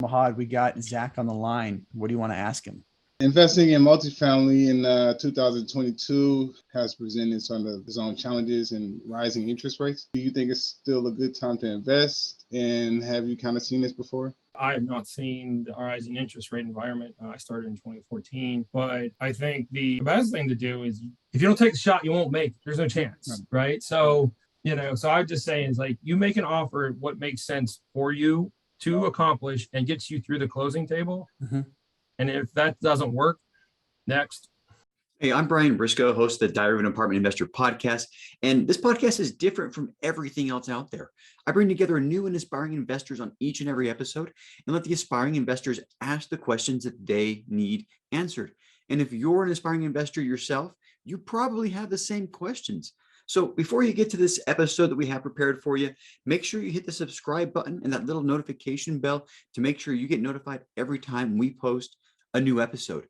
Mahad, we got Zach on the line. What do you want to ask him? Investing in multifamily in 2022 has presented some of its own challenges and rising interest rates. Do you think it's still a good time to invest? And have you kind of seen this before? I have not seen the rising interest rate environment. I started in 2014, but I think the best thing to do is if you don't take the shot, you won't make it. There's no chance, right? So, so I would just say is like you make an offer what makes sense for you to accomplish and gets you through the closing table. Mm-hmm. And if that doesn't work, next. Hey, I'm Brian Briscoe, host of the Diary of an Apartment Investor podcast. And this podcast is different from everything else out there. I bring together new and inspiring investors on each and every episode and let the aspiring investors ask the questions that they need answered. And if you're an aspiring investor yourself, you probably have the same questions. So before you get to this episode that we have prepared for you, make sure you hit the subscribe button and that little notification bell to make sure you get notified every time we post a new episode.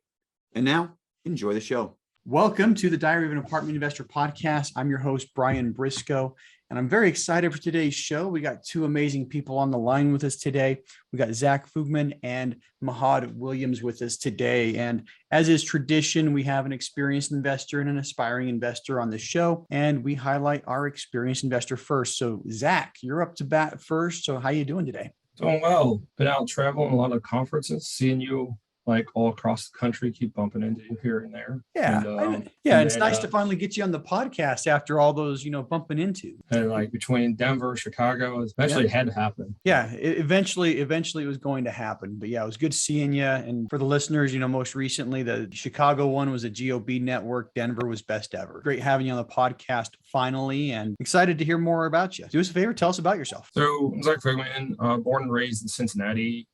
And now, enjoy the show. Welcome to the Diary of an Apartment Investor podcast. I'm your host, Brian Briscoe, and I'm very excited for today's show. We got two amazing people on the line with us today. We got Zach Fugman and Mahad Williams with us today. And as is tradition, we have an experienced investor and an aspiring investor on the show, and we highlight our experienced investor first. So Zach, you're up to bat first. So how you doing today? Doing well. Been out traveling a lot of conferences, seeing you like all across the country, keep bumping into you here and there. Yeah. It's nice to finally get you on the podcast after all those, bumping into. And like between Denver, Chicago, eventually it had to happen. Yeah, eventually it was going to happen. But yeah, it was good seeing you. And for the listeners, most recently, the Chicago one was a GOB network. Denver was best ever. Great having you on the podcast finally, and excited to hear more about you. Do us a favor, tell us about yourself. So I'm Zach Fugman, born and raised in Cincinnati.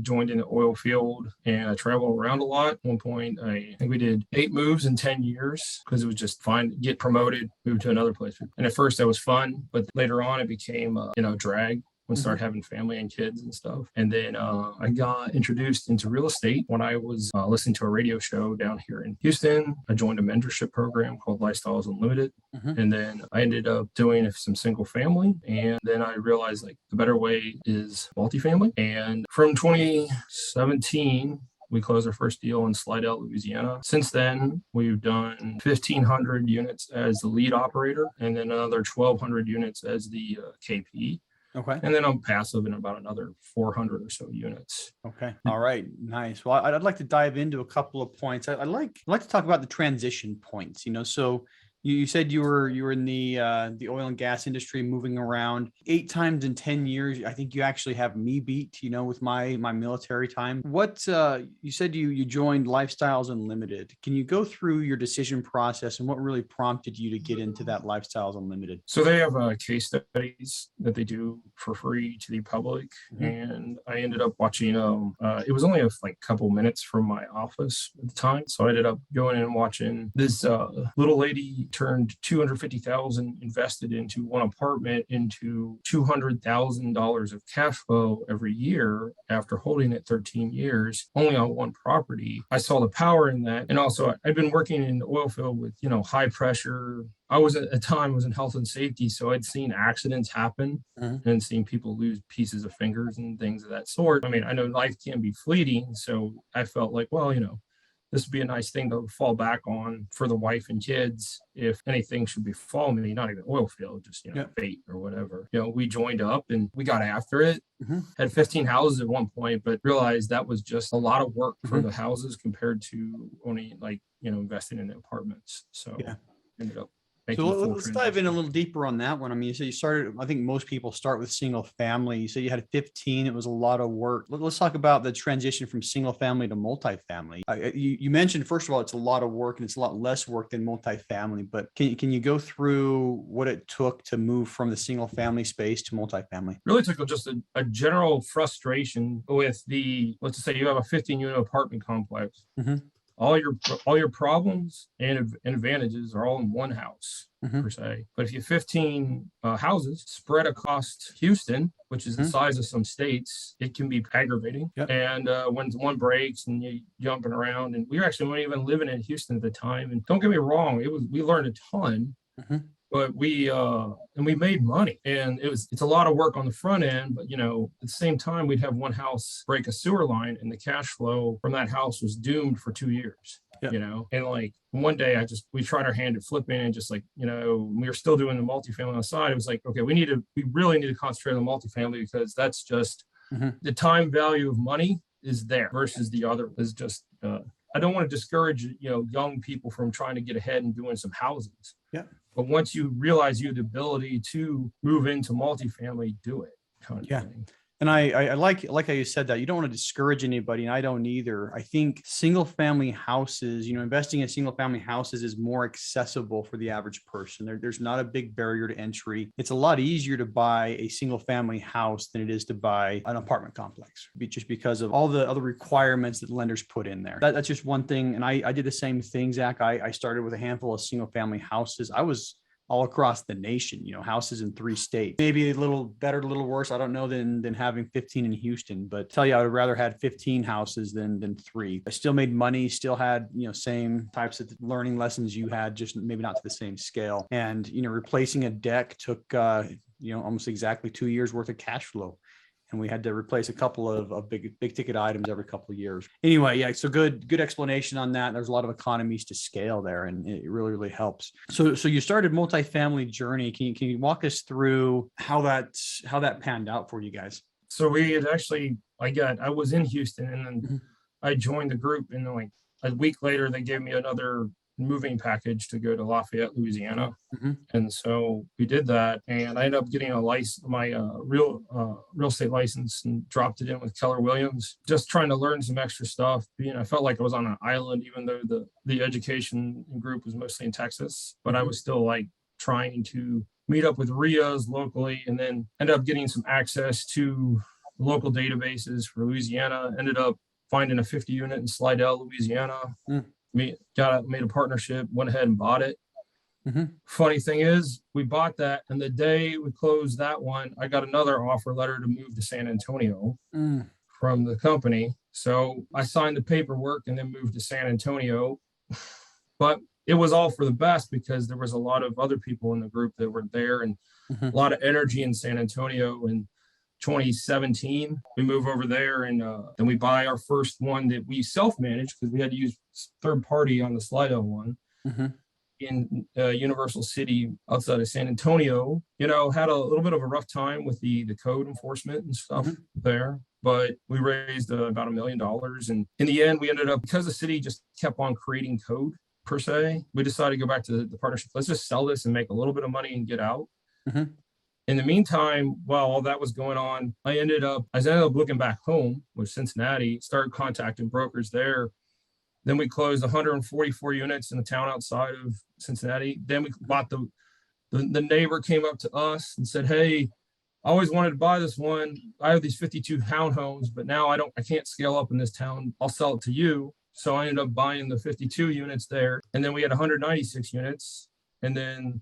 Joined in the oil field and I traveled around a lot. At one point, I think we did 8 moves in 10 years because it was just fun. Get promoted, move to another place. And at first that was fun, but later on it became, drag. When I started having family and kids and stuff. And then I got introduced into real estate when I was listening to a radio show down here in Houston. I joined a mentorship program called Lifestyles Unlimited. Mm-hmm. And then I ended up doing some single family. And then I realized like the better way is multifamily. And from 2017, we closed our first deal in Slidell, Louisiana. Since then, we've done 1,500 units as the lead operator and then another 1,200 units as the KP. Okay. And then I'm passive in about another 400 or so units. Okay. All right. Nice. Well, I'd like to dive into a couple of points. I'd like to talk about the transition points, so you said you were in the oil and gas industry, moving around 8 times in 10 years. I think you actually have me beat, with my military time. What you said you joined Lifestyles Unlimited. Can you go through your decision process and what really prompted you to get into that Lifestyles Unlimited? So they have case studies that they do for free to the public, mm-hmm. and I ended up watching. It was only a couple minutes from my office at the time, so I ended up going in and watching this little lady turned $250,000 invested into one apartment into $200,000 of cash flow every year after holding it 13 years only on one property. I saw the power in that. And also I've been working in the oil field with, high pressure. I was at a time was in health and safety. So I'd seen accidents happen and seen people lose pieces of fingers and things of that sort. I mean, I know life can be fleeting. So I felt like, well, this would be a nice thing to fall back on for the wife and kids if anything should befall me, not even oil field, just, fate or whatever. We joined up and we got after it. Mm-hmm. Had 15 houses at one point, but realized that was just a lot of work for the houses compared to only investing in the apartments. So ended up. So let's dive in a little deeper on that one. I mean, you started, I think most people start with single family. You said you had 15. It was a lot of work. Let's talk about the transition from single family to multifamily. You mentioned, first of all, it's a lot of work and it's a lot less work than multifamily, but can you go through what it took to move from the single family space to multifamily? Really took just a general frustration with let's just say you have a 15-unit apartment complex. Mm-hmm. All your problems and advantages are all in one house, per se. But if you have 15 houses spread across Houston, which is the size of some states, it can be aggravating. Yep. And when one breaks and you're jumping around, and we weren't even living in Houston at the time. And don't get me wrong, we learned a ton. Mm-hmm. but we made money, and it's a lot of work on the front end, but at the same time we'd have one house break a sewer line, and the cash flow from that house was doomed for 2 years. Yeah. And like one day we tried our hand at flipping, and just like we were still doing the multifamily on the side. It was like, okay, we really need to concentrate on the multifamily, because that's just the time value of money is there versus the other is just I don't want to discourage young people from trying to get ahead and doing some houses. Yeah. But once you realize you have the ability to move into multifamily, do it. Kind of thing. And I like how you said that. You don't want to discourage anybody, and I don't either. I think single family houses, investing in single family houses is more accessible for the average person. There's not a big barrier to entry. It's a lot easier to buy a single family house than it is to buy an apartment complex, just because of all the other requirements that lenders put in there. That's just one thing. And I did the same thing, Zach. I started with a handful of single family houses. I was all across the nation, houses in 3 states, maybe a little better, a little worse. I don't know than having 15 in Houston, but tell you, I would rather had 15 houses than 3. I still made money, still had, same types of learning lessons you had, just maybe not to the same scale. And, replacing a deck took, almost exactly 2 years worth of cash flow. And we had to replace a couple of big ticket items every couple of years. Anyway, yeah, so good explanation on that. There's a lot of economies to scale there, and it really helps. So you started multifamily journey. Can you walk us through how that panned out for you guys? So we had actually, I was in Houston, and then I joined the group, and then like a week later, they gave me another moving package to go to Lafayette, Louisiana. And so we did that, and I ended up getting my real estate license, and dropped it in with Keller Williams, just trying to learn some extra stuff. I felt like I was on an island, even though the education group was mostly in Texas, but I was still like trying to meet up with RIAs locally, and then end up getting some access to local databases for Louisiana. Ended up finding a 50 unit in Slidell, Louisiana. Made a partnership, went ahead and bought it. Funny thing is, we bought that, and the day we closed that one, I got another offer letter to move to San Antonio from the company. So I signed the paperwork and then moved to San Antonio. But it was all for the best, because there was a lot of other people in the group that were there, and a lot of energy in San Antonio. And 2017, we move over there, and then we buy our first one that we self-managed, because we had to use third party on the Slidell one in Universal City outside of San Antonio. Had a little bit of a rough time with the code enforcement and stuff there, but we raised about $1 million. And in the end, we ended up, because the city just kept on creating code per se, we decided to go back to the partnership. Let's just sell this and make a little bit of money and get out. In the meantime, while all that was going on, I ended up looking back home with Cincinnati, started contacting brokers there. Then we closed 144 units in the town outside of Cincinnati. Then we bought the neighbor came up to us and said, "Hey, I always wanted to buy this one. I have these 52 townhomes, but now I can't scale up in this town. I'll sell it to you." So I ended up buying the 52 units there. And then we had 196 units. And then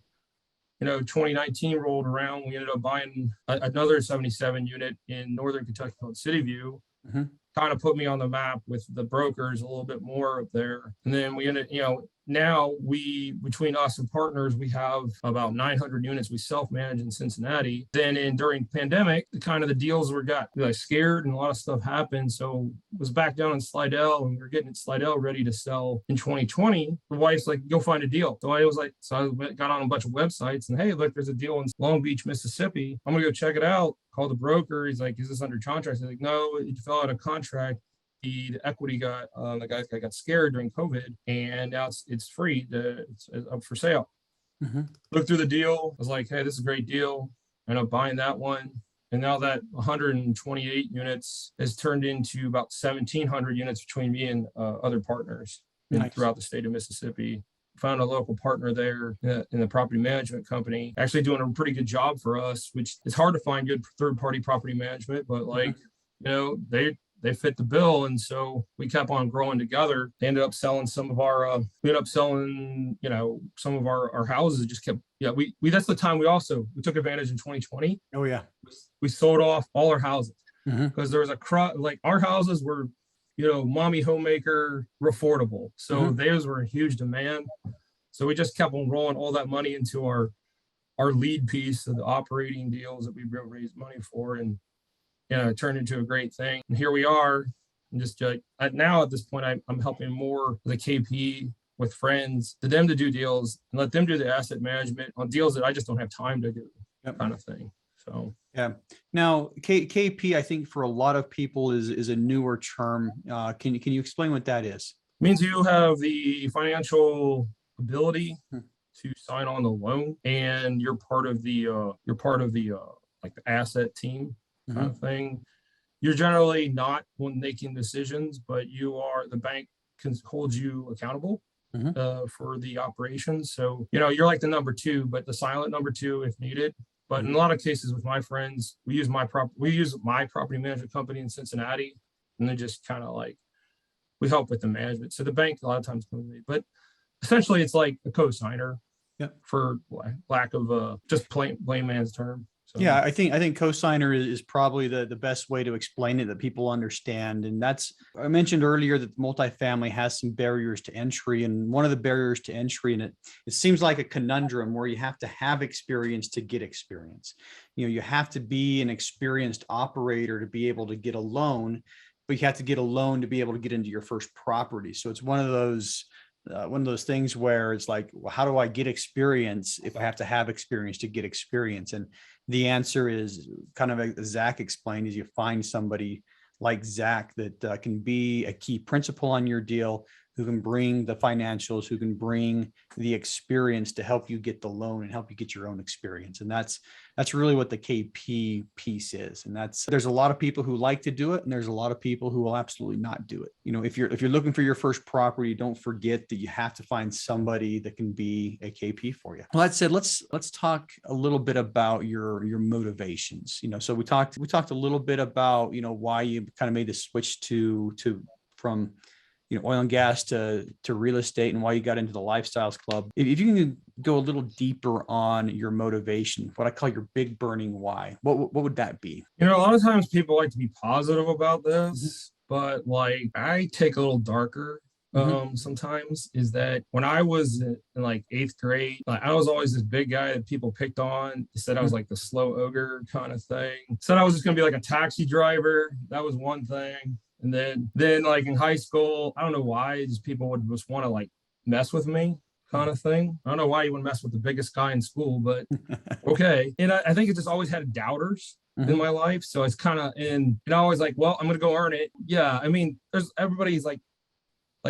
2019 rolled around. We ended up buying another 77 unit in Northern Kentucky called City View. Kind of put me on the map with the brokers a little bit more up there. And then we ended, now between us and partners, we have about 900 units we self-manage in Cincinnati. Then during pandemic, the deals got scared, and a lot of stuff happened. So it was back down in Slidell, and we were getting at Slidell ready to sell in 2020. The wife's like, "Go find a deal." So I got on a bunch of websites, and hey, look, there's a deal in Long Beach, Mississippi. I'm gonna go check it out. Call the broker. He's like, "Is this under contract?" He's like, "No, it fell out of contract. The equity the guy got scared during COVID, and now it's free. It's up for sale." Looked through the deal. I was like, "Hey, this is a great deal." Ended up buying that one. And now that 128 units has turned into about 1,700 units between me and other partners throughout the state of Mississippi. Found a local partner there in the property management company, actually doing a pretty good job for us, which it's hard to find good third-party property management, but they fit the bill. And so we kept on growing together. They ended up selling some of our, some of our houses. Just kept, that's the time we took advantage in 2020. Oh yeah. We sold off all our houses because there was our houses were, mommy homemaker affordable. So those were in huge demand. So we just kept on rolling all that money into our our lead piece of the operating deals that we raised money for, and it turned into a great thing. And here we are. And just now at this point, I'm helping more the KP with friends to them to do deals and let them do the asset management on deals that I just don't have time to do, kind of thing. So yeah. Now KP, I think for a lot of people is a newer term. Can you explain what that is? It means you have the financial ability to sign on the loan, and you're part of the like the asset team kind of thing. You're generally not one making decisions, but the bank can hold you accountable for the operations. So, you're like the number two, but the silent number two if needed. But in a lot of cases with my friends, we use my property management company in Cincinnati, and then just kind of like we help with the management. So the bank a lot of times comes to me, but essentially it's like a co-signer for lack of just plain man's term. So. Yeah, I think co-signer is probably the best way to explain it that people understand. And I mentioned earlier that multifamily has some barriers to entry. And one of the barriers to entry, and it seems like a conundrum where you have to have experience to get experience. You have to be an experienced operator to be able to get a loan, but you have to get a loan to be able to get into your first property. So it's one of those things where it's like, well, how do I get experience if I have to have experience to get experience? And the answer is kind of as Zach explained, is you find somebody like Zach that can be a key principal on your deal, who can bring the financials, who can bring the experience to help you get the loan and help you get your own experience. And that's really what the KP piece is. And there's a lot of people who like to do it, and there's a lot of people who will absolutely not do it. If you're looking for your first property, don't forget that you have to find somebody that can be a KP for you. Well, that said, let's talk a little bit about your motivations. So we talked a little bit about why you kind of made the switch from oil and gas to real estate, and why you got into the Lifestyles Club. If you can go a little deeper on your motivation, what I call your big burning why, what would that be? A lot of times people like to be positive about this, but like I take a little darker. Sometimes is that when I was in like 8th grade, like I was always this big guy that people picked on. They said I was like the slow ogre kind of thing. Said I was just gonna be like a taxi driver. That was one thing. And then like in high school, I don't know why, just people would just want to like mess with me kind of thing. I don't know why you would mess with the biggest guy in school, but okay. And I think it just always had doubters in my life. So it's kind of, and I always like, well, I'm going to go earn it. Yeah. I mean, everybody's like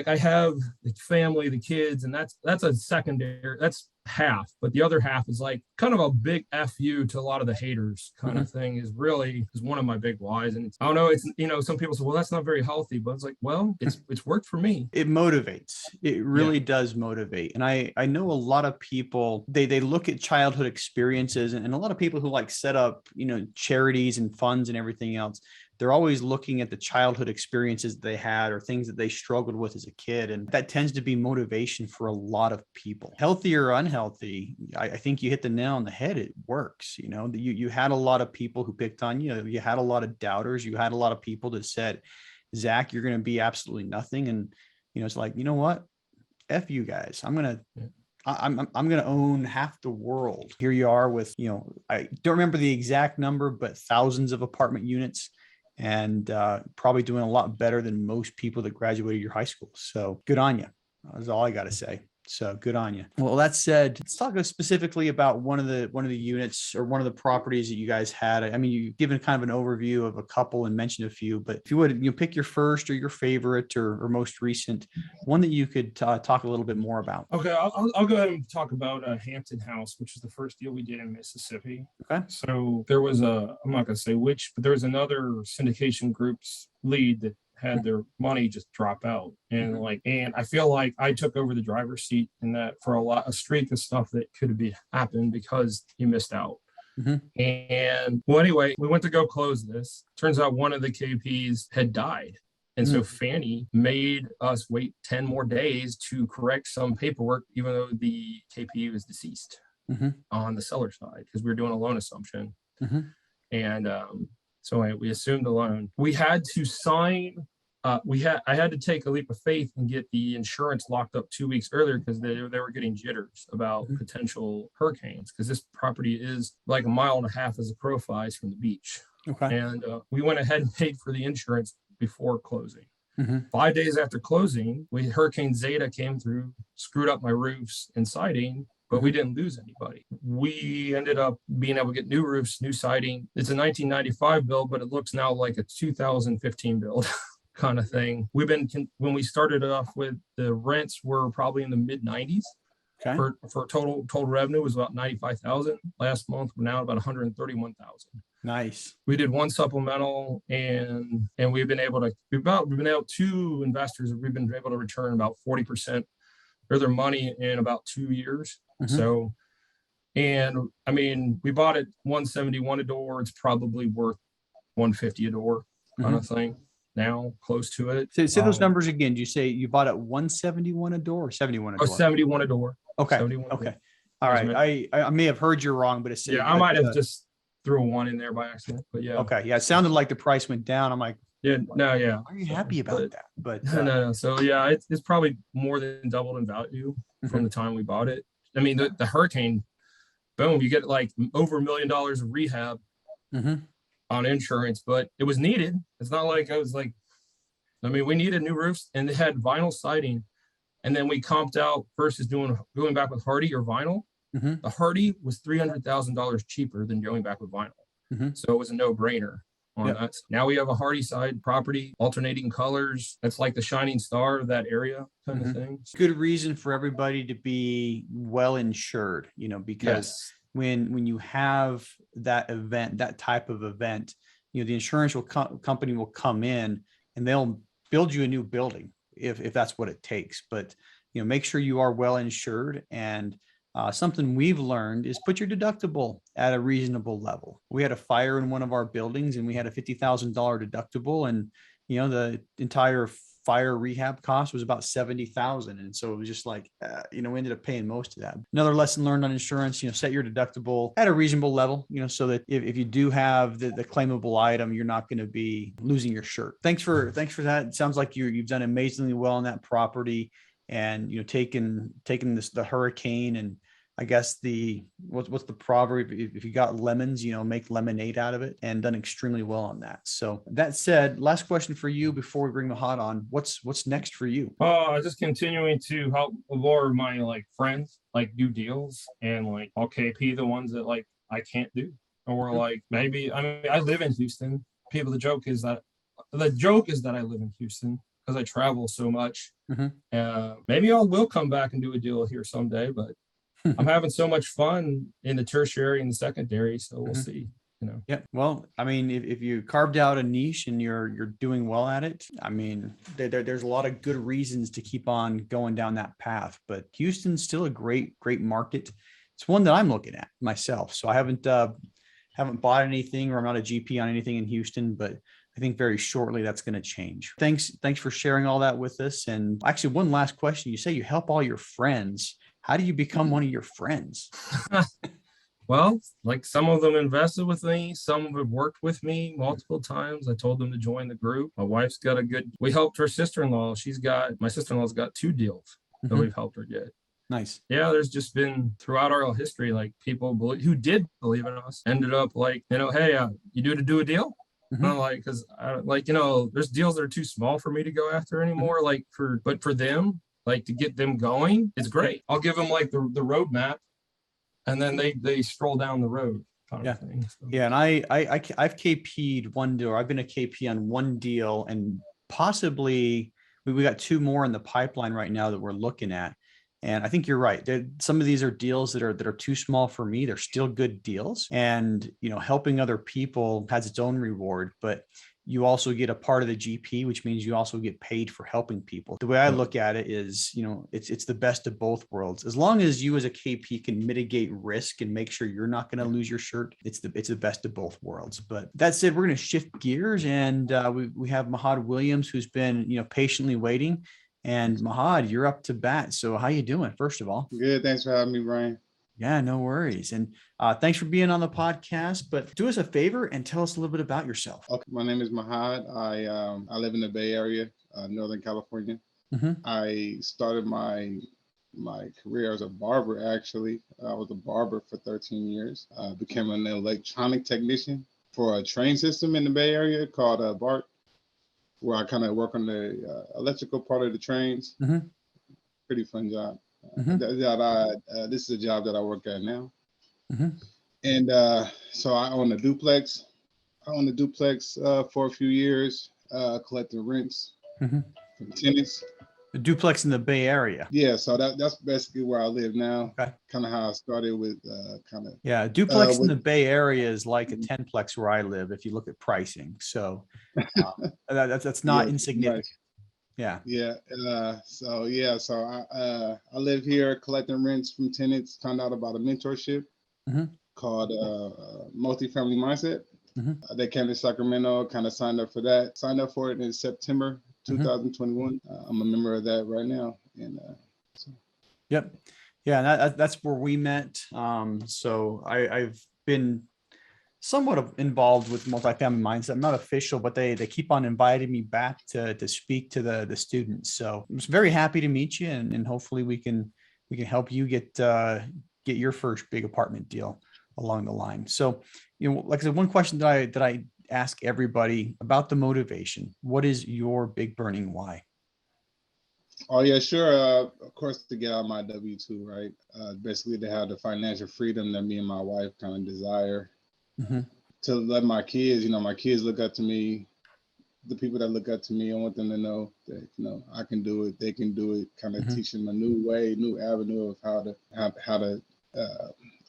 I have the family, the kids, and that's a secondary, that's half, but the other half is like kind of a big FU to a lot of the haters kind of thing is one of my big whys. And I don't know, it's, some people say, well, that's not very healthy, but it's like, well, it's worked for me. It motivates. It really does motivate. And I know a lot of people, they look at childhood experiences, and a lot of people who like set up, charities and funds and everything else, they're always looking at the childhood experiences they had or things that they struggled with as a kid. And that tends to be motivation for a lot of people. Healthy or unhealthy, I think you hit the nail on the head. It works. You had a lot of people who picked on you. You had a lot of doubters. You had a lot of people that said, Zach, you're going to be absolutely nothing. And, it's like, you know what? F you guys. I'm going to own half the world. Here you are with, I don't remember the exact number, but thousands of apartment units, and probably doing a lot better than most people that graduated your high school. So good on you. That's all I got to say. So good on you. Well, that said, let's talk specifically about one of the units or one of the properties that you guys had. I mean, you've given kind of an overview of a couple and mentioned a few, but if you would, pick your first or your favorite or most recent one that you could talk a little bit more about. Okay, I'll go ahead and talk about Hampton House, which is the first deal we did in Mississippi. Okay. So there was I'm not going to say which, but there was another syndication group's lead that had their money just drop out, and I feel like I took over the driver's seat in that for a streak of stuff that could have happened because you missed out. And well, anyway, we went to go close this. Turns out one of the KPs had died. And so Fannie made us wait 10 more days to correct some paperwork, even though the KP was deceased on the seller side, because we were doing a loan assumption. And so we assumed the loan. We had to sign I had to take a leap of faith and get the insurance locked up 2 weeks earlier because they were getting jitters about potential hurricanes, because this property is like a mile and a half as a crow flies from the beach. Okay. And we went ahead and paid for the insurance before closing. Mhm. 5 days after closing, Hurricane Zeta came through, screwed up my roofs and siding, but we didn't lose anybody. We ended up being able to get new roofs, new siding. It's a 1995 build, but it looks now like a 2015 build kind of thing. When we started off with, the rents were probably in the mid 90s. Okay. For total revenue was about 95,000. Last month, we're now about 131,000. Nice. We did one supplemental, and we've been able to investors, we've been able to return about 40% of their money in about 2 years. So, and I mean, we bought it 171 a door. It's probably worth 150 a door kind of thing now, close to it. Say those numbers again. Did you say you bought it 171 a door or 71 a door? 71 a door. Okay. 71 a Okay. door. All right. I may have heard you wrong, but it's I might have just threw a one in there by accident, but yeah. Okay. Yeah. It sounded like the price went down. I'm like, yeah, no, yeah. Are you happy about that? But no. So yeah, it's probably more than doubled in value from the time we bought it. I mean, the hurricane, boom, you get like over $1 million of rehab on insurance, but it was needed. It's not like we needed new roofs, and they had vinyl siding. And then we comped out versus going back with Hardy or vinyl. The Hardy was $300,000 cheaper than going back with vinyl. So it was a no-brainer on that. Now we have a Hardy side property, alternating colors. That's like the shining star of that area kind of thing. Good reason for everybody to be well insured, because when you have that event, that type of event, the insurance company will come in and they'll build you a new building if that's what it takes. But, make sure you are well insured. And something we've learned is put your deductible at a reasonable level. We had a fire in one of our buildings and we had a $50,000 deductible, and the entire fire rehab cost was about $70,000. And so it was just like, we ended up paying most of that. Another lesson learned on insurance, set your deductible at a reasonable level, so that if you do have the claimable item, you're not going to be losing your shirt. Thanks for that. It sounds like you've done amazingly well on that property, and, taking the hurricane, and I guess what's the proverb? If you got lemons, make lemonade out of it, and done extremely well on that. So that said, last question for you before we bring Mahad on. What's next for you? Just continuing to help more of my friends do deals, and I'll KP the ones that I can't do, or maybe I live in Houston. The joke is that I live in Houston because I travel so much. Maybe I will come back and do a deal here someday, but I'm having so much fun in the tertiary and the secondary, so we'll see. Yeah. Well, if you carved out a niche and you're doing well at it, there's a lot of good reasons to keep on going down that path. But Houston's still a great market. It's one that I'm looking at myself. So I haven't bought anything, or I'm not a GP on anything in Houston, but I think very shortly that's going to change. Thanks for sharing all that with us. And actually, one last question. You say you help all your friends. How do you become one of your friends? Well, some of them invested with me. Some have worked with me multiple times. I told them to join the group. My wife's got we helped her sister-in-law. My sister-in-law's got 2 deals that we've helped her get. Nice. Yeah, there's just been throughout our history, people who did believe in us ended up hey, you do a deal? And I'm because there's deals that are too small for me to go after anymore. But for them, to get them going, it's great. I'll give them the roadmap, and then they stroll down the road. Kind of thing, so. Yeah. And I've KP'd one deal. I've been a KP on one deal, and possibly we got 2 more in the pipeline right now that we're looking at. And I think you're right. Some of these are deals that are too small for me. They're still good deals, and helping other people has its own reward. But you also get a part of the GP, which means you also get paid for helping people. The way I look at it is, it's the best of both worlds. As long as you as a KP can mitigate risk and make sure you're not going to lose your shirt, it's the best of both worlds. But that said, we're going to shift gears, and we have Mahad Williams, who's been patiently waiting. And Mahad, you're up to bat. So how you doing, first of all? Good. Thanks for having me, Brian. Yeah, no worries. And thanks for being on the podcast. But do us a favor and tell us a little bit about yourself. Okay, my name is Mahad. I live in the Bay Area, Northern California. Mhm. I started my career as a barber. Actually, I was a barber for 13 years. Became an electronic technician for a train system in the Bay Area called BART, where I kind of work on the electrical part of the trains. Mhm. Pretty fun job. Mhm. This is a job that I work at now. Mhm. And so I own a duplex. I owned a duplex for a few years, collecting rents Mhm. from tenants. The duplex in the Bay Area. Yeah, so that's basically where I live now. Okay. Kind of how I started with kind of Yeah, a duplex in with the Bay Area is like a 10-plex where I live if you look at pricing. So that's yeah, not insignificant. nice. Yeah. Yeah, so I live here collecting rents from tenants. Found out about a mentorship Mhm. called Multifamily Mindset. Mhm. They came to Sacramento, kind of signed up for that. Signed up for it in September Mhm. 2021. I'm a member of that right now, and so. Yep. Yeah, and that's where we met. So I've been somewhat involved with multifamily mindset. I'm not official, but they keep on inviting me back to speak to the students. So I'm just very happy to meet you, and hopefully we can help you get your first big apartment deal along the line. So, like I said, one question that I ask everybody about the motivation. What is your big burning why? Oh yeah, sure. Of course, to get out my W-2, right? Basically, to have the financial freedom that me and my wife kind of desire. Mhm. To let my kids, my kids look up to me. The people that look up to me, I want them to know that I can do it. They can do it. Kind of Mhm. teach them a new way, new avenue of how to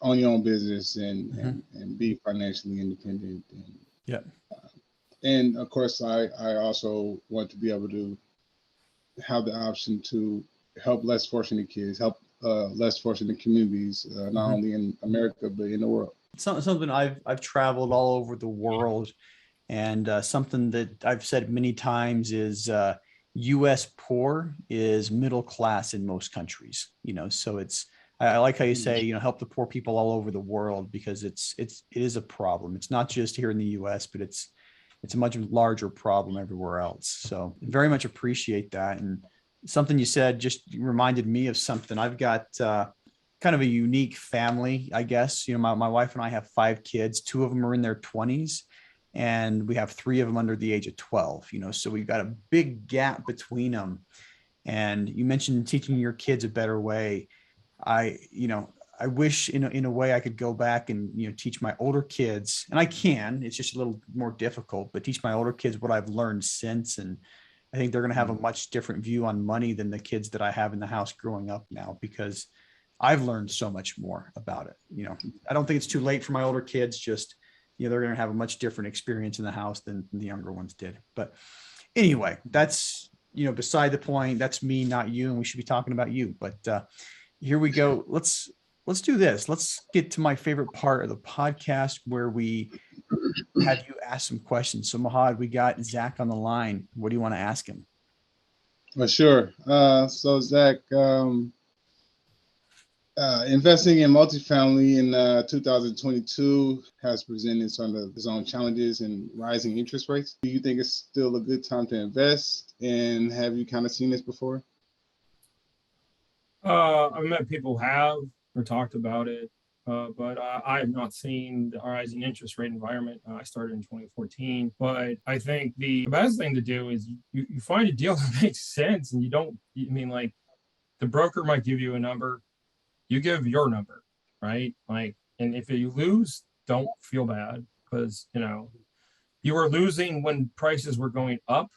own your own business Mhm. and be financially independent. Yeah. And of course, I also want to be able to have the option to help less fortunate kids, help less fortunate communities, not Mhm. only in America but in the world. Something I've traveled all over the world, and something that I've said many times is U.S. poor is middle class in most countries. So I like how you say help the poor people all over the world, because it is a problem. It's not just here in the U.S., but it's a much larger problem everywhere else. So very much appreciate that. And something you said just reminded me of something. I've got kind of a unique family, I guess. My wife and I have 5 kids. 2 of them are in their 20s, and we have 3 of them under the age of 12. So we've got a big gap between them. And you mentioned teaching your kids a better way. I wish in a way I could go back and teach my older kids, and I can. It's just a little more difficult, but teach my older kids what I've learned since. And I think they're going to have a much different view on money than the kids that I have in the house growing up now, because I've learned so much more about it. I don't think it's too late for my older kids. Just they're going to have a much different experience in the house than the younger ones did. But anyway, that's beside the point. That's me, not you, and we should be talking about you. But here we go. Let's do this. Let's get to my favorite part of the podcast, where we have you ask some questions. So Mahad, we got Zach on the line. What do you want to ask him? Well, sure. So Zach, investing in multifamily in 2022 has presented some of its own challenges and rising interest rates. Do you think it's still a good time to invest? And have you kind of seen this before? I've met people who have or talked about it, but I have not seen the rising interest rate environment. I started in 2014, but I think the best thing to do is you find a deal that makes sense, and you don't. I mean, like, the broker might give you a number, you give your number, right? Like, and if you lose, don't feel bad, because you were losing when prices were going up.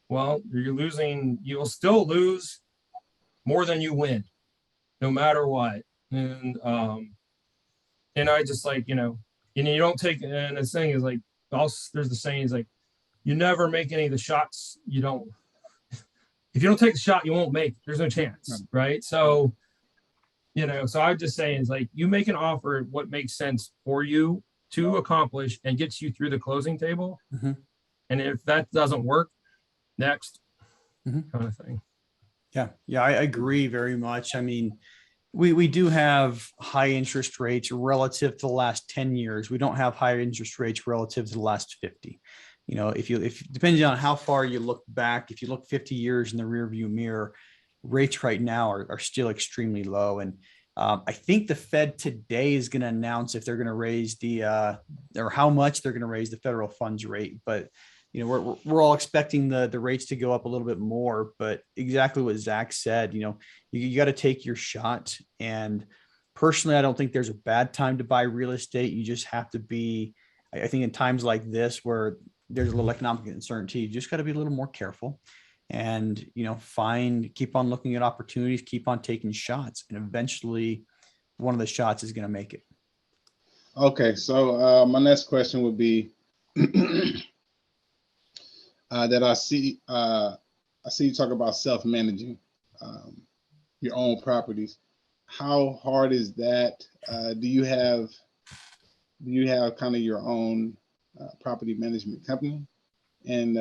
Well, you're losing. You'll still lose more than you win, no matter what. And I just, like, and you don't take. And the thing is, like, also there's the saying is, like, you never make any of the shots. You don't. If you don't take the shot, you won't make. There's no chance, right? So so I'm just saying is, like, you make an offer what makes sense for you to accomplish and gets you through the closing table. Mm-hmm. And if that doesn't work, next, Mm-hmm. kind of thing. Yeah, I agree very much. I mean, We do have high interest rates relative to the last 10 years. We don't have higher interest rates relative to the last 50. If depending on how far you look back, if you look 50 years in the rear view mirror, rates right now are still extremely low. And I think the Fed today is going to announce if they're going to raise or how much they're going to raise the federal funds rate. But we're all expecting the rates to go up a little bit more, but exactly what Zach said, you got to take your shot. And personally, I don't think there's a bad time to buy real estate. You just have to be, I think in times like this, where there's a little economic uncertainty, you just got to be a little more careful and, keep on looking at opportunities, keep on taking shots. And eventually one of the shots is going to make it. Okay. So my next question would be, that I see you talk about self-managing your own properties. How hard is that? Do you have kind of your own property management company? And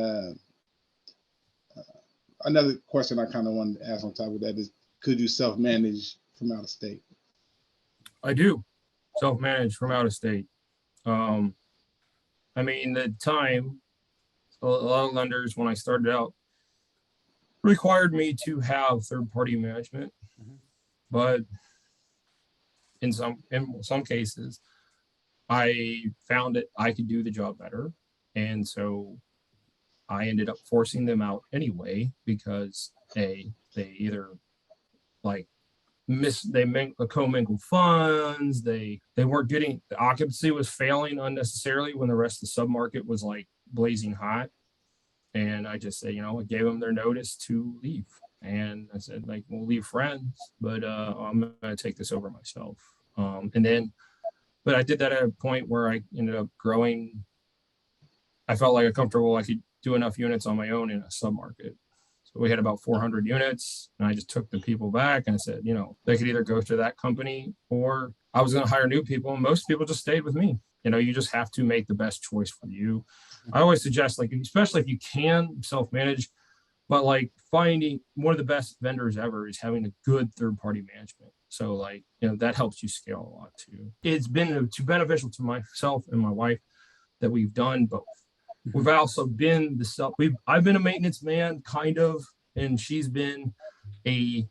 another question I kind of wanted to ask on top of that is, could you self-manage from out of state? I do self-manage from out of state. The time, a lot of lenders, when I started out, required me to have third-party management, but in some cases, I found that I could do the job better, and so I ended up forcing them out anyway because they either commingled funds, they weren't getting, the occupancy was failing unnecessarily when the rest of the submarket was blazing hot. And I just said, I gave them their notice to leave. And I said, we'll leave friends, but I'm going to take this over myself. But I did that at a point where I ended up growing. I felt like I could do enough units on my own in a submarket. So we had about 400 units, and I just took the people back and I said, they could either go to that company or I was going to hire new people. And most people just stayed with me. You just have to make the best choice for you. I always suggest, especially if you can self-manage, but finding one of the best vendors ever is having a good third-party management. So that helps you scale a lot too. It's been too beneficial to myself and my wife that we've done both. We've also been I've been a maintenance man kind of, and she's been a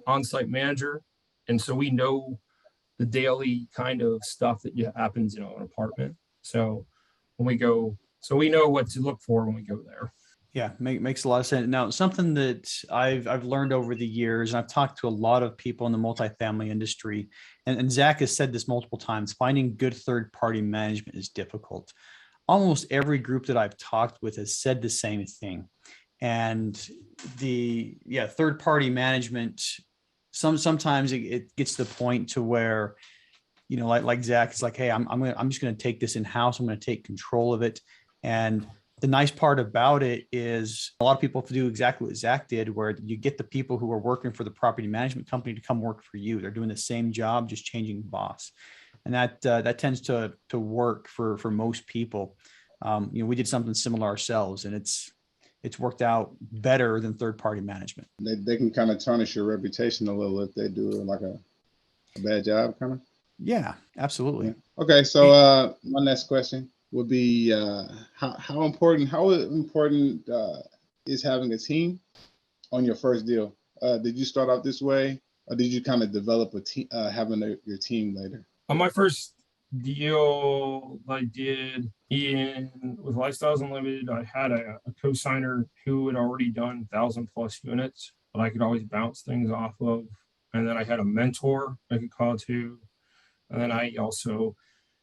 on-site manager. And so we know the daily kind of stuff that happens in an apartment. So when we go, we know what to look for when we go there. Yeah, makes a lot of sense. Now, something that I've learned over the years, and I've talked to a lot of people in the multifamily industry, and Zach has said this multiple times, finding good third-party management is difficult. Almost every group that I've talked with has said the same thing. And third-party management, sometimes it gets to the point to where, like Zach, it's like, hey, I'm just going to take this in-house. I'm going to take control of it. And the nice part about it is a lot of people do exactly what Zach did, where you get the people who are working for the property management company to come work for you. They're doing the same job, just changing boss. And that tends to work for most people. We did something similar ourselves, and it's worked out better than third-party management. They can kind of tarnish your reputation a little if they do a bad job, kind of. Yeah, absolutely. Yeah. Okay, so my next question would be how important is having a team on your first deal? Did you start out this way, or did you kind of develop a team, having your team later? On my first deal I did with Lifestyles Unlimited, I had a co-signer who had already done 1,000+ units, but I could always bounce things off of. And then I had a mentor I could call to. And then I also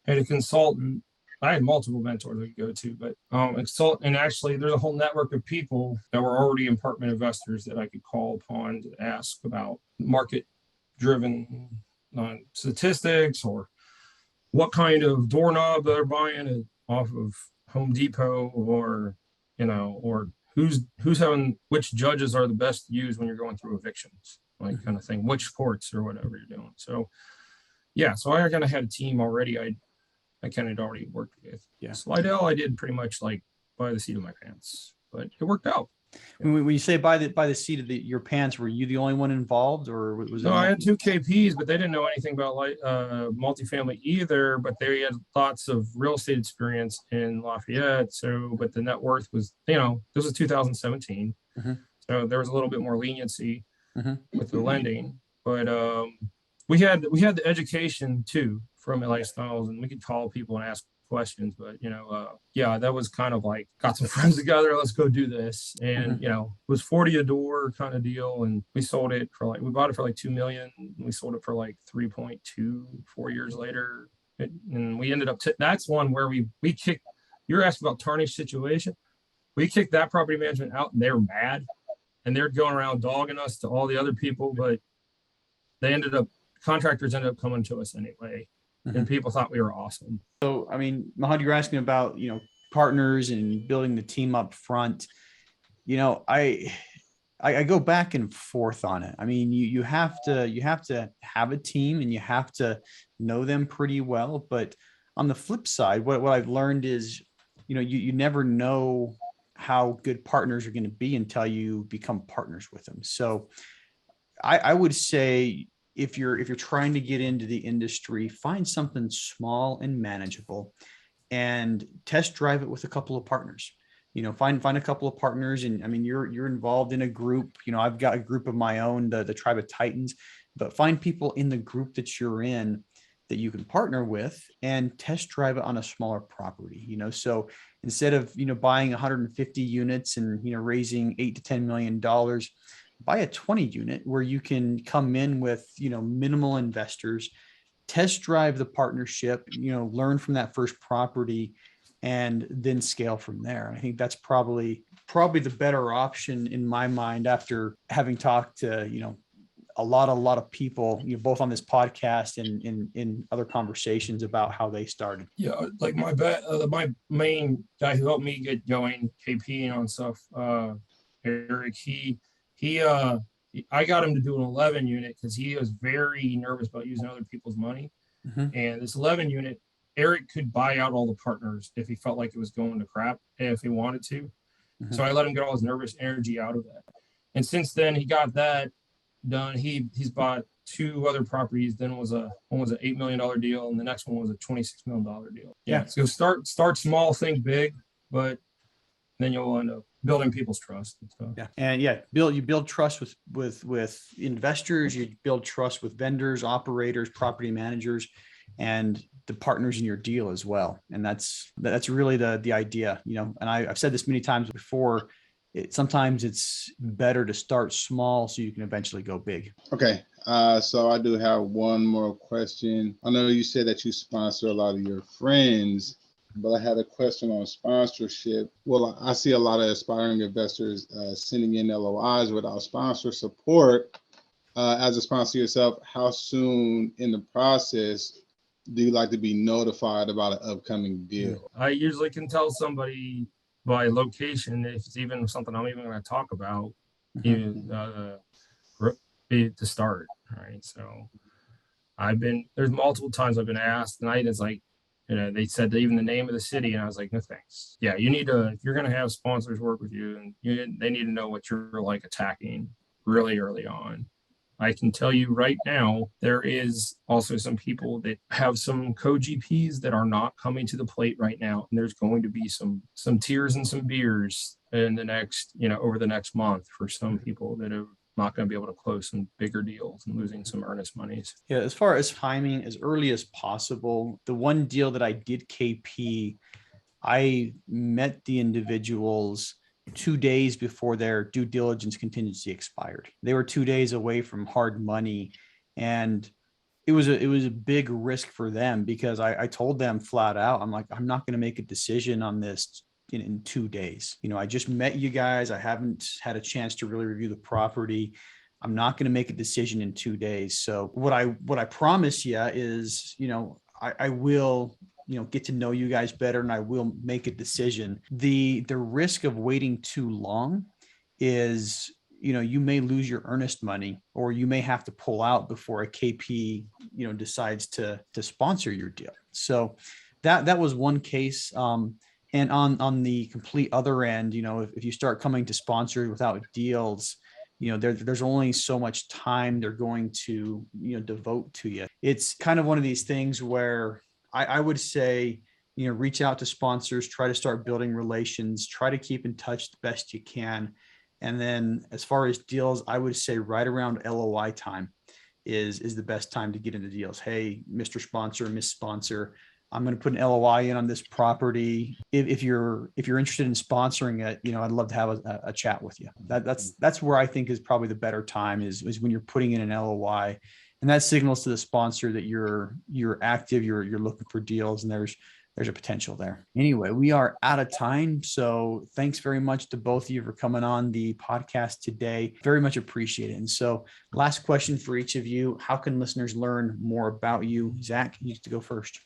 had a consultant. I had multiple mentors I could go to, but and actually there's a whole network of people that were already apartment investors that I could call upon to ask about market-driven statistics, or what kind of doorknob they're buying off of Home Depot, or who's having, which judges are the best to use when you're going through evictions, kind of thing, which courts or whatever you're doing. So yeah, so I kind of had a team already. I kind of already worked with. Yeah, Slidell, I did pretty much by the seat of my pants, but it worked out. When you say by the seat of your pants, were you the only one involved, or was it? No, I had two KPs, but they didn't know anything about multifamily either. But they had lots of real estate experience in Lafayette. So, but the net worth was, this was 2017. Mhm. So there was a little bit more leniency Mhm. with the lending. But we had the education too from LA Styles, and we could call people and ask questions. But yeah, that was kind of like, got some friends together, let's go do this. And it was 40 a door kind of deal, and we sold it for we bought it for like 2 million, and we sold it for like 3.2 4 years later. And we ended up that's one where we kicked, you're asking about tarnished situation, we kicked that property management out, and they were mad, and they're going around dogging us to all the other people. But contractors ended up coming to us anyway, and people thought we were awesome. So, I mean, Mahad, you're asking about, partners and building the team up front. I go back and forth on it. I mean, you have to have a team, and you have to know them pretty well. But on the flip side, what I've learned is, you never know how good partners are going to be until you become partners with them. So I would say, if you're trying to get into the industry, find something small and manageable and test drive it with a couple of partners. Find a couple of partners. And I mean, you're involved in a group. I've got a group of my own, the Tribe of Titans, but find people in the group that you're in that you can partner with and test drive it on a smaller property. So instead of, buying 150 units and, raising $8 to $10 million, buy a 20 unit where you can come in with, minimal investors, test drive the partnership, learn from that first property, and then scale from there. And I think that's probably the better option in my mind, after having talked to, a lot of people, both on this podcast and in other conversations about how they started. Yeah, like my main guy who helped me get going, KP on stuff, Eric, I got him to do an 11 unit because he was very nervous about using other people's money. And this 11 unit, Eric could buy out all the partners if he felt like it was going to crap, if he wanted to. So I let him get all his nervous energy out of that. And since then, he got that done. He's bought two other properties. Then one was an $8 million deal, and the next one was a $26 million deal. Yeah. So start small, think big, but then you'll end up building people's trust and stuff. Yeah. And you build trust with investors, you build trust with vendors, operators, property managers, and the partners in your deal as well. And that's really the idea, and I've said this many times before, sometimes it's better to start small so you can eventually go big. Okay. So I do have one more question. I know you said that you sponsor a lot of your friends, but I had a question on sponsorship. Well, I see a lot of aspiring investors sending in LOIs without sponsor support. As a sponsor yourself, how soon in the process do you like to be notified about an upcoming deal? I usually can tell somebody by location if it's even something I'm even going to talk about, even to start. Right. So there's multiple times I've been asked, and it's like, they said even the name of the city, and I was like, no thanks. Yeah, you need to, if you're going to have sponsors work with you, and they need to know what you're like attacking really early on. I can tell you right now, there is also some people that have some co-GPs that are not coming to the plate right now. And there's going to be some tears and some beers in the next, over the next month for some people that are not going to be able to close some bigger deals and losing some earnest monies. Yeah. As far as timing, as early as possible. The one deal that I did KP, I met the individuals 2 days before their due diligence contingency expired. They were 2 days away from hard money, and it was a big risk for them, because I told them flat out, I'm like, I'm not going to make a decision on this in 2 days. I just met you guys. I haven't had a chance to really review the property. I'm not going to make a decision in 2 days. So what I promise you is, I will get to know you guys better, and I will make a decision. The risk of waiting too long is, you may lose your earnest money, or you may have to pull out before a KP, decides to sponsor your deal. So that was one case. And on the complete other end, if you start coming to sponsors without deals, there's only so much time they're going to, devote to you. It's kind of one of these things where I would say, reach out to sponsors, try to start building relations, try to keep in touch the best you can. And then as far as deals, I would say right around LOI time is the best time to get into deals. Hey, Mr. Sponsor, Miss Sponsor, I'm going to put an LOI in on this property. If you're interested in sponsoring it, I'd love to have a chat with you. That's where I think is probably the better time is when you're putting in an LOI, and that signals to the sponsor that you're active, you're looking for deals, and there's a potential there. Anyway, we are out of time. So thanks very much to both of you for coming on the podcast today. Very much appreciate it. And so last question for each of you, how can listeners learn more about you? Zach, you get to go first.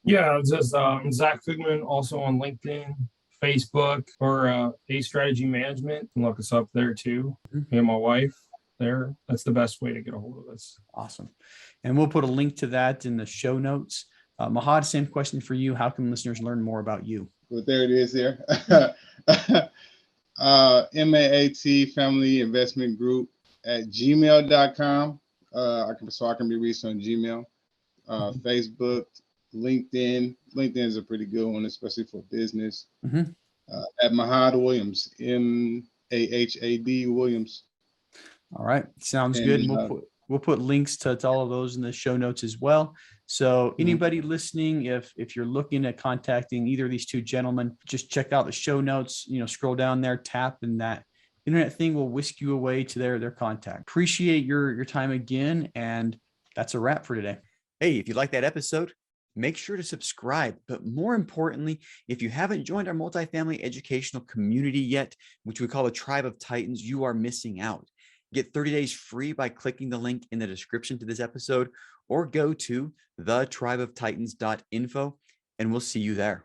Yeah, it's just Zach Fugman, also on LinkedIn, Facebook, or A Strategy Management. You can look us up there too. Me and my wife there. That's the best way to get a hold of us. Awesome. And we'll put a link to that in the show notes. Mahad, same question for you. How can listeners learn more about you? Well, there it is there. MAAT Family Investment Group at gmail.com. I can be reached on Gmail, Facebook, LinkedIn. LinkedIn is a pretty good one, especially for business. At Mahad Williams, MAHAD Williams. All right. Sounds good. We'll put links to all of those in the show notes as well. So anybody listening, if you're looking at contacting either of these two gentlemen, just check out the show notes, scroll down there, tap, and that internet thing will whisk you away to their contact. Appreciate your time again. And that's a wrap for today. Hey, if you like that episode, make sure to subscribe. But more importantly, if you haven't joined our multifamily educational community yet, which we call the Tribe of Titans, you are missing out. Get 30 days free by clicking the link in the description to this episode, or go to thetribeoftitans.info, and we'll see you there.